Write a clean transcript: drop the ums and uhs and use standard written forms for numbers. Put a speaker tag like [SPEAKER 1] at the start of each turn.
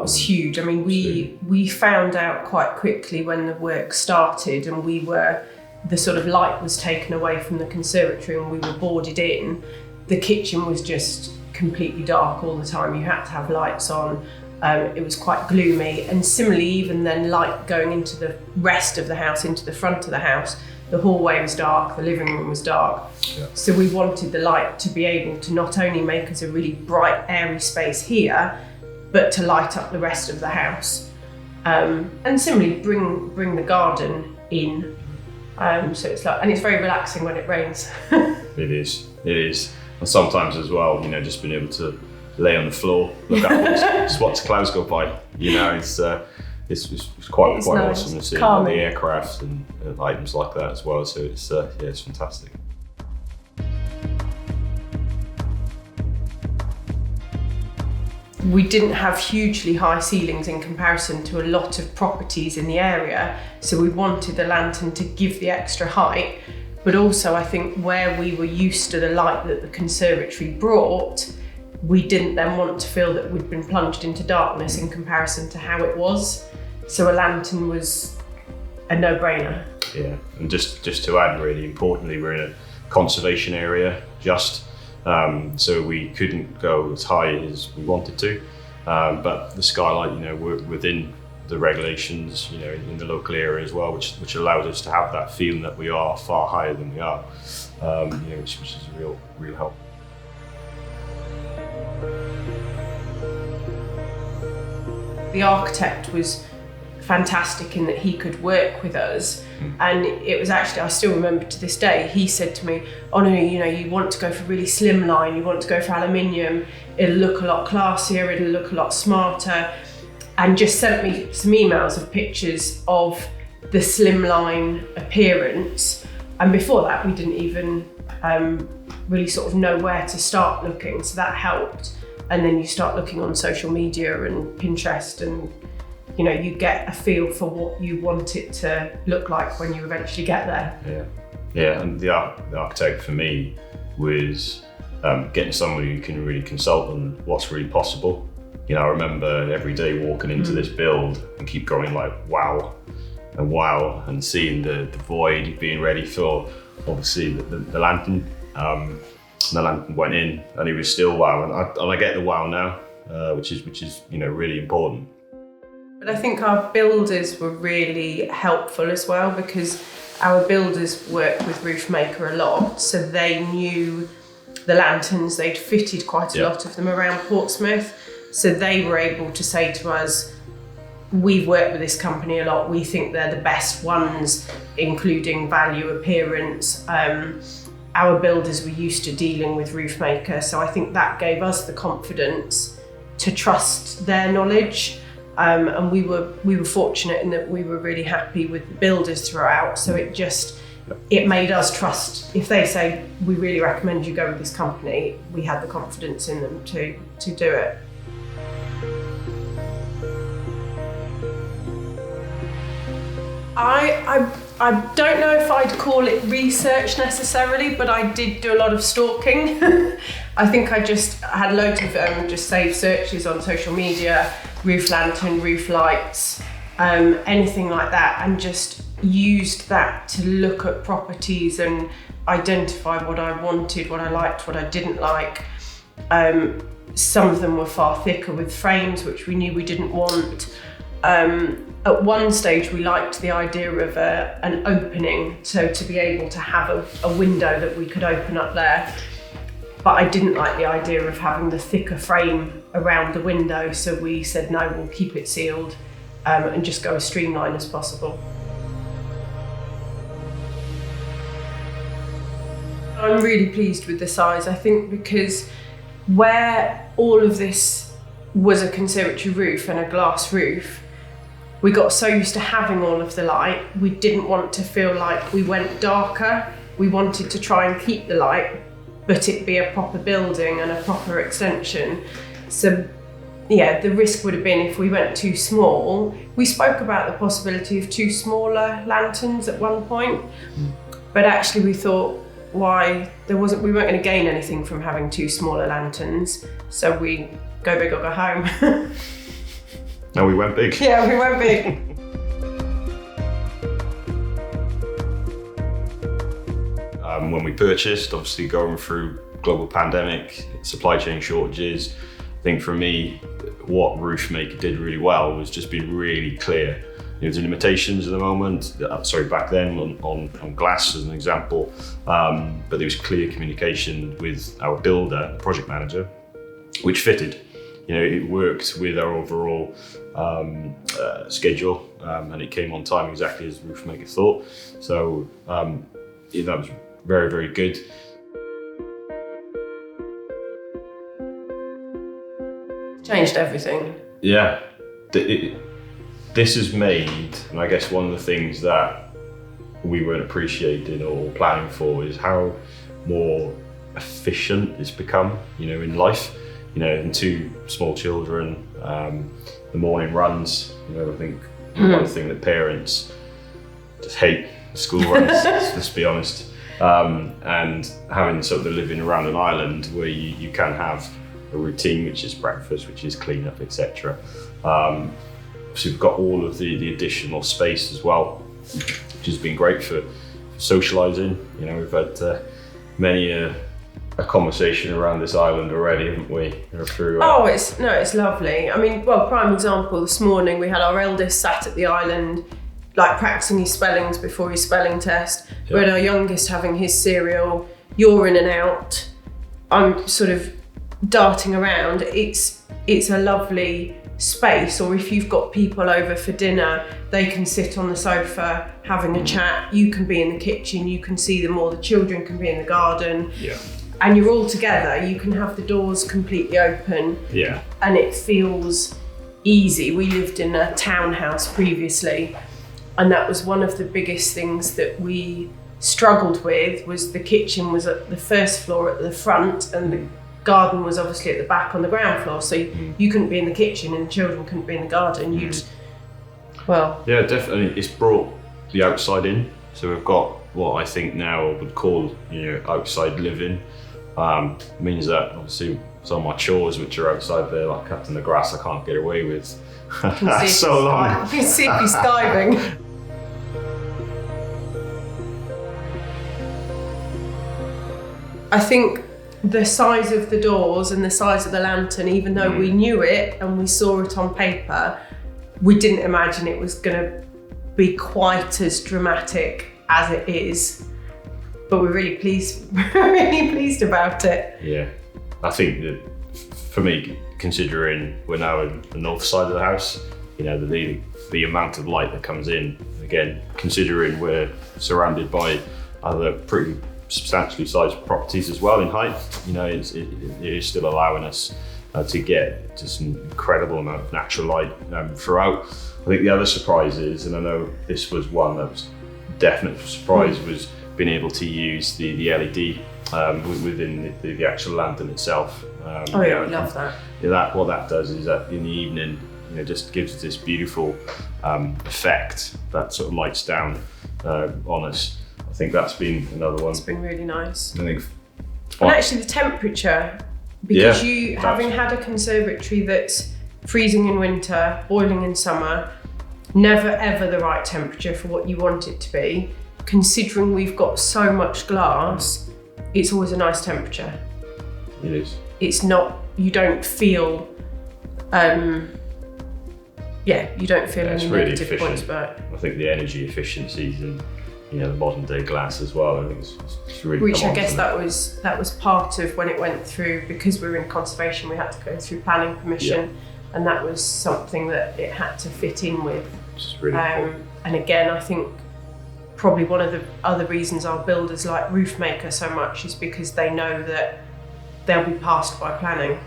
[SPEAKER 1] it was huge. I mean, we found out quite quickly when the work started, and the sort of light was taken away from the conservatory and we were boarded in. The kitchen was just completely dark all the time. You had to have lights on. It was quite gloomy, and similarly, even then, light going into the rest of the house, into the front of the house. The hallway was dark, the living room was dark.
[SPEAKER 2] Yeah.
[SPEAKER 1] So we wanted the light to be able to not only make us a really bright, airy space here, but to light up the rest of the house. And similarly, bring the garden in. So it's like, and it's very relaxing when it rains.
[SPEAKER 2] It is. And sometimes as well, just being able to lay on the floor, look upwards, just watch the clouds go by. It's quite
[SPEAKER 1] nice.
[SPEAKER 2] awesome to see
[SPEAKER 1] Calming.
[SPEAKER 2] the aircraft and items like that as well. So it's fantastic.
[SPEAKER 1] We didn't have hugely high ceilings in comparison to a lot of properties in the area, so we wanted the lantern to give the extra height, but also I think where we were used to the light that the conservatory brought, we didn't then want to feel that we'd been plunged into darkness in comparison to how it was. So a lantern was a no-brainer.
[SPEAKER 2] Yeah, and just to add, really importantly, we're in a conservation area, so we couldn't go as high as we wanted to, but the skylight, we're within the regulations, in the local area as well, which allowed us to have that feeling that we are far higher than we are, which is a real help.
[SPEAKER 1] The architect was fantastic in that he could work with us, and it was actually, I still remember to this day, he said to me, oh no, you want to go for really slimline, you want to go for aluminium, it'll look a lot classier, it'll look a lot smarter, and just sent me some emails of pictures of the slimline appearance. And before that, we didn't even really sort of know where to start looking, so that helped. And then you start looking on social media and Pinterest, and you get a feel for what you want it to look like when you eventually get there.
[SPEAKER 2] Yeah, and the architect for me was getting somebody who can really consult on what's really possible. I remember every day walking into this build and keep going like wow, and seeing the void, being ready for obviously the lantern. The lantern went in, and it was still wow, and I get the wow now, which is really important.
[SPEAKER 1] But I think our builders were really helpful as well, because our builders work with Roofmaker a lot, so they knew the lanterns. They'd fitted quite a lot of them around Portsmouth, so they were able to say to us, we've worked with this company a lot, we think they're the best ones, including value, appearance. Our builders were used to dealing with Roofmaker, so I think that gave us the confidence to trust their knowledge. And we were fortunate in that we were really happy with the builders throughout, so it made us trust. If they say, we really recommend you go with this company, we had the confidence in them to do it. I don't know if I'd call it research necessarily, but I did do a lot of stalking. I think I just had loads of just saved searches on social media, roof lantern, roof lights, anything like that, and just used that to look at properties and identify what I wanted, what I liked, what I didn't like. Some of them were far thicker with frames, which we knew we didn't want. At one stage, we liked the idea of an opening, so to be able to have a window that we could open up there. But I didn't like the idea of having the thicker frame around the window, so we said no, we'll keep it sealed and just go as streamlined as possible. I'm really pleased with the size, I think, because where all of this was a conservatory roof and a glass roof, we got so used to having all of the light, we didn't want to feel like we went darker. We wanted to try and keep the light, but it be a proper building and a proper extension. So yeah, the risk would have been if we went too small. We spoke about the possibility of two smaller lanterns at one point, but actually we thought, why? We weren't going to gain anything from having two smaller lanterns, so we go big or go home.
[SPEAKER 2] No, we went big.
[SPEAKER 1] Yeah, we went big.
[SPEAKER 2] When we purchased, obviously going through global pandemic, supply chain shortages, I think for me, what Roofmaker did really well was just be really clear. The limitations at the moment, back then on glass as an example, but there was clear communication with our builder, project manager, which fitted. It worked with our overall schedule, and it came on time exactly as Roofmaker thought. So that was very, very good.
[SPEAKER 1] Changed everything.
[SPEAKER 2] Yeah. This has made, and I guess one of the things that we weren't appreciating or planning for is how more efficient it's become, in life. And 2 small children, the morning runs, I think one thing that parents just hate, school runs, let's be honest. And having sort of the living around an island where you can have a routine, which is breakfast, which is clean up, etc. So we've got all of the additional space as well, which has been great for socialising. We've had many a conversation around this island already, haven't we?
[SPEAKER 1] It's lovely. I mean, prime example, this morning we had our eldest sat at the island, like practicing his spellings before his spelling test.
[SPEAKER 2] Yeah.
[SPEAKER 1] We had our youngest having his cereal. You're in and out. I'm sort of darting around. It's a lovely space. Or if you've got people over for dinner, they can sit on the sofa having a chat. You can be in the kitchen, you can see them all. The children can be in the garden.
[SPEAKER 2] Yeah.
[SPEAKER 1] And you're all together. You can have the doors completely open.
[SPEAKER 2] Yeah.
[SPEAKER 1] And it feels easy. We lived in a townhouse previously, and that was one of the biggest things that we struggled with. Was the kitchen was at the first floor at the front, and the garden was obviously at the back on the ground floor, so you couldn't be in the kitchen and the children couldn't be in the garden.
[SPEAKER 2] Yeah, definitely. It's brought the outside in, so we've got what I think now would call outside living. Means that obviously some of my chores which are outside there, like cutting the grass, I can't get away with so long.
[SPEAKER 1] You can see if he's skiving. I think the size of the doors and the size of the lantern, even though we knew it and we saw it on paper, we didn't imagine it was going to be quite as dramatic as it is. But we're really pleased about it.
[SPEAKER 2] Yeah, I think that for me, considering we're now in the north side of the house, the amount of light that comes in, again, considering we're surrounded by other pretty substantially sized properties as well in height, it is still allowing us to get just an incredible amount of natural light throughout. I think the other surprise is, and I know this was one that was definite surprise, was being able to use the LED within the actual lantern itself.
[SPEAKER 1] I love that.
[SPEAKER 2] What that does is that in the evening, just gives us this beautiful effect that sort of lights down on us. I think that's been another one.
[SPEAKER 1] It's been really nice.
[SPEAKER 2] I think.
[SPEAKER 1] And actually the temperature, because having had a conservatory that's freezing in winter, boiling in summer, never ever the right temperature for what you want it to be. Considering we've got so much glass, it's always a nice temperature.
[SPEAKER 2] It is.
[SPEAKER 1] It's not, you don't feel, any
[SPEAKER 2] really
[SPEAKER 1] negative points about it.
[SPEAKER 2] I think the energy efficiencies and the modern day glass as well, I think it's really.
[SPEAKER 1] Which I guess that was part of when it went through, because we were in conservation, we had to go through planning permission, and that was something that it had to fit in with.
[SPEAKER 2] Which is really important.
[SPEAKER 1] And again, I think probably one of the other reasons our builders like Roofmaker so much is because they know that they'll be passed by planning.